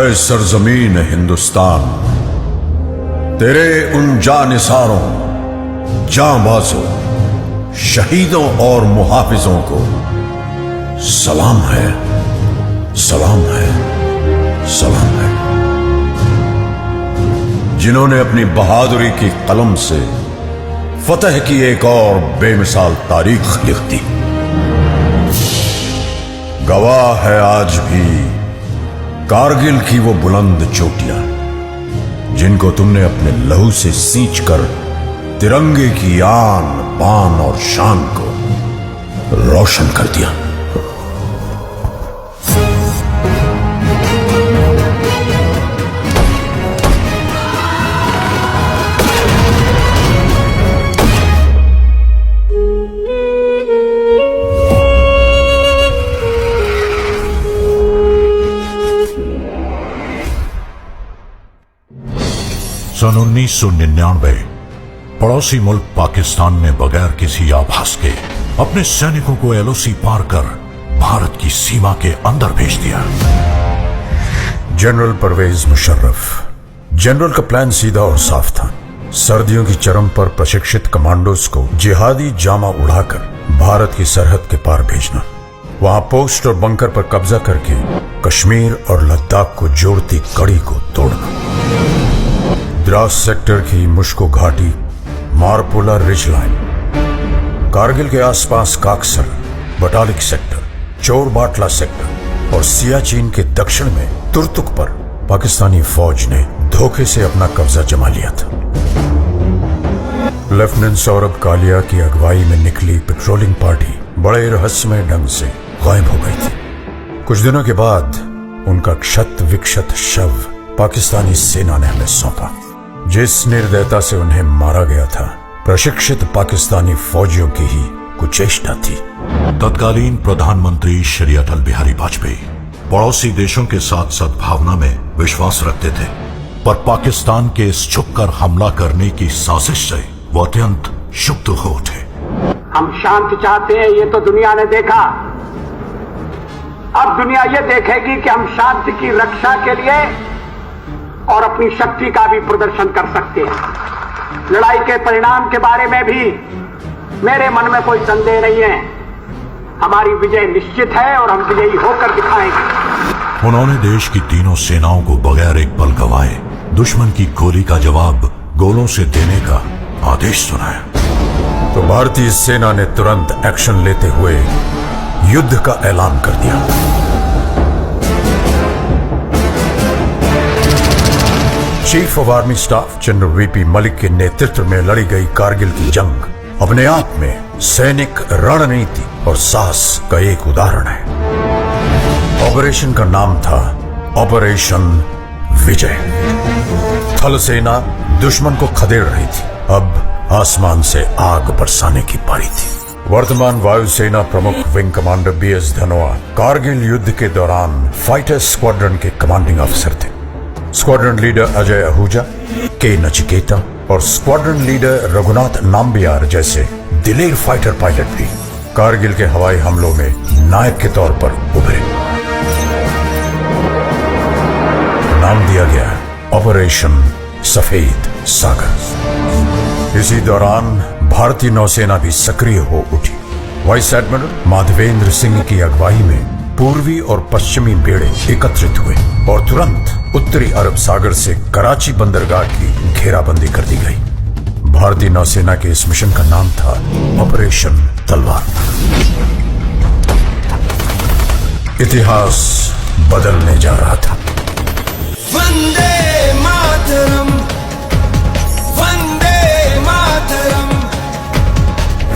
ऐ सरजमीन हिंदुस्तान, तेरे उन जानिसारों, जांबाजों, शहीदों और मुहाफिजों को सलाम है, सलाम है, सलाम है, जिन्होंने अपनी बहादुरी की कलम से फतह की एक और बेमिसाल तारीख लिख दी। गवाह है आज भी कारगिल की वो बुलंद चोटियां, जिनको तुमने अपने लहू से सींच कर तिरंगे की आन बान और शान को रोशन कर दिया। सन 1999 पड़ोसी मुल्क पाकिस्तान ने बगैर किसी आभास के अपने सैनिकों को एलओसी पार कर भारत की सीमा के अंदर भेज दिया। जनरल परवेज मुशर्रफ। जनरल का प्लान सीधा और साफ था। सर्दियों की चरम पर प्रशिक्षित कमांडोज को जिहादी जामा उड़ाकर भारत की सरहद के पार भेजना, वहां पोस्ट और बंकर पर कब्जा करके कश्मीर और लद्दाख को जोड़ती कड़ी को तोड़ना। द्रास सेक्टर की मुश्को घाटी, मारपुला रिज लाइन, कारगिल के आसपास काकसर, बटालिक सेक्टर, चोर बाटला सेक्टर और सियाचिन के दक्षिण में तुर्तुक पर पाकिस्तानी फौज ने धोखे से अपना कब्जा जमा लिया था। लेफ्टिनेंट सौरभ कालिया की अगुवाई में निकली पेट्रोलिंग पार्टी बड़े रहस्यमय ढंग से गायब हो गई थी। कुछ दिनों के बाद उनका क्षत विक्षत शव पाकिस्तानी सेना ने हमें सौंपा। जिस निर्दयता से उन्हें मारा गया था, प्रशिक्षित पाकिस्तानी फौजियों की ही कुचेष्टा थी। तत्कालीन प्रधानमंत्री श्री अटल बिहारी वाजपेयी पड़ोसी देशों के साथ सद्भावना में विश्वास रखते थे, पर पाकिस्तान के इस छुपकर हमला करने की साजिश से वो अत्यंत क्षुब्ध हो उठे। हम शांति चाहते हैं, ये तो दुनिया ने देखा। अब दुनिया ये देखेगी कि हम शांति की रक्षा के लिए और अपनी शक्ति का भी प्रदर्शन कर सकते हैं। लड़ाई के परिणाम के बारे में भी मेरे मन में कोई संदेह नहीं है। हमारी विजय निश्चित है और हम विजयी होकर दिखाएंगे। उन्होंने देश की तीनों सेनाओं को बगैर एक पल गवाए दुश्मन की गोली का जवाब गोलों से देने का आदेश सुनाया। तो भारतीय सेना ने तुरंत एक्शन लेते हुए युद्ध का ऐलान कर दिया। Chief of army staff general VP Malik के नेतृत्व में लड़ी गई कारगिल की जंग अपने आप में सैनिक रणनीति और साहस का एक उदाहरण है। ऑपरेशन का नाम था ऑपरेशन विजय। थल सेना दुश्मन को खदेड़ रही थी, अब आसमान से आग बरसाने की पारी थी। वर्तमान वायुसेना प्रमुख wing commander BS Dhanoa Kargil युद्ध के दौरान फाइटर स्क्वाड्रन के कमांडिंग अफसर थे। स्क्वाड्रन लीडर अजय आहूजा, के नचिकेता और स्क्वाड्रन लीडर रघुनाथ नाम्बियार जैसे दिलेर फाइटर पायलट भी कारगिल के हवाई हमलों में नायक के तौर पर उभरे। नाम दिया गया ऑपरेशन सफेद सागर। इसी दौरान भारतीय नौसेना भी सक्रिय हो उठी। वाइस एडमिरल माधवेंद्र सिंह की अगुवाई में पूर्वी और पश्चिमी बेड़े एकत्रित हुए और तुरंत उत्तरी अरब सागर से कराची बंदरगाह की घेराबंदी कर दी गई। भारतीय नौसेना के इस मिशन का नाम था ऑपरेशन तलवार। इतिहास बदलने जा रहा था। वंदे मातरम, वंदे मातरम,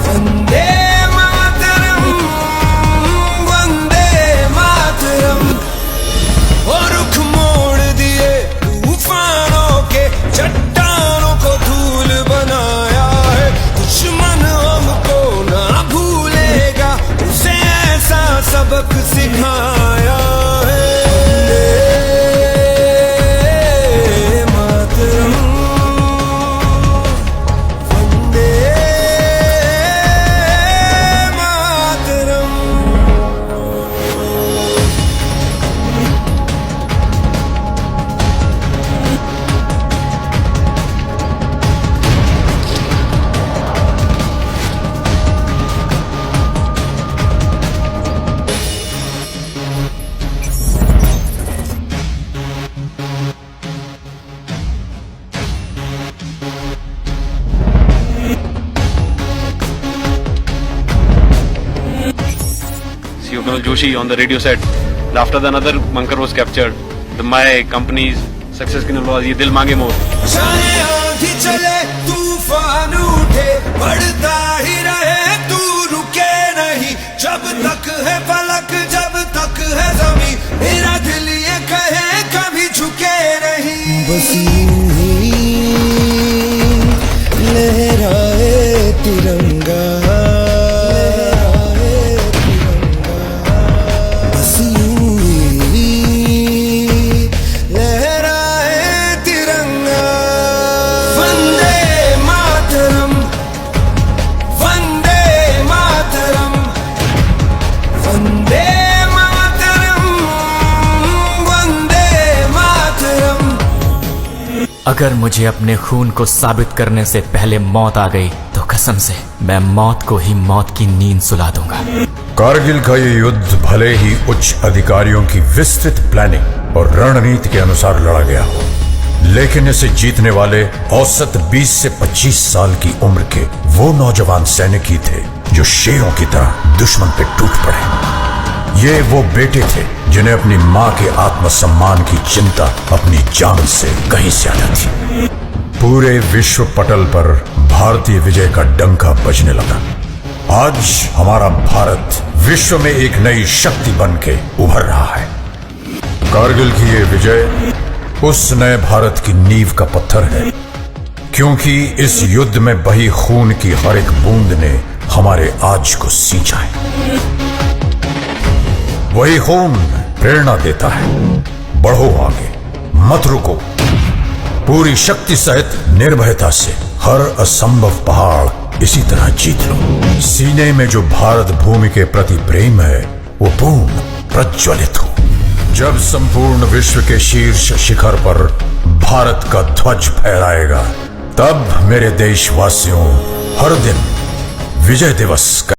वंदे मातरम, वंदे मातरम। और रुख मोड़ दिए तूफानों के, चट्टानों को धूल बनाया है। दुश्मन हमको ना भूलेगा, उसे ऐसा सबक सिखाया है। मातरम, CEO Kunal Joshi on the radio set. After that, another bunker was captured. My company's success की नलवाज ये दिल मांगे मोर. चाहे आंधी चले तूफान उठे बढ़ता ही रहे तू रुके नहीं जब तक है फलक जब तक है जमीन मेरा दिल ये कहे कभी झुके नहीं बस यूं ही लहराए तिरंगा बस यूं ही लहराए तिरंगा वंदे मातरम वंदे मातरम वंदे मातरम वंदे मातरम। अगर मुझे अपने खून को साबित करने से पहले मौत आ गई तो कसम से मैं मौत को ही मौत की नींद सुला दूंगा। कारगिल का ये युद्ध भले ही उच्च अधिकारियों की विस्तृत प्लानिंग और रणनीति के अनुसार लड़ा गया हो, लेकिन इसे जीतने वाले औसत 20 से 25 साल की उम्र के वो नौजवान सैनिक ही थे जो शेरों की तरह दुश्मन पे टूट पड़े। ये वो बेटे थे जिन्हें अपनी मां के आत्मसम्मान की चिंता अपनी जान से कहीं ज्यादा थी। पूरे विश्व पटल पर भारतीय विजय का डंका बजने लगा। आज हमारा भारत विश्व में एक नई शक्ति बन के उभर रहा है। कारगिल की ये विजय उस नए भारत की नींव का पत्थर है, क्योंकि इस युद्ध में बही खून की हर एक बूंद ने हमारे आज को सींचा है। वही खून प्रेरणा देता है, बढ़ो आगे, मत रुको, पूरी शक्ति सहित निर्भयता से हर असंभव पहाड़ इसी तरह जीत लो। सीने में जो भारत भूमि के प्रति प्रेम है वो पूर्ण प्रज्वलित हो। जब संपूर्ण विश्व के शीर्ष शिखर पर भारत का ध्वज फहराएगा, तब मेरे देशवासियों हर दिन विजय दिवस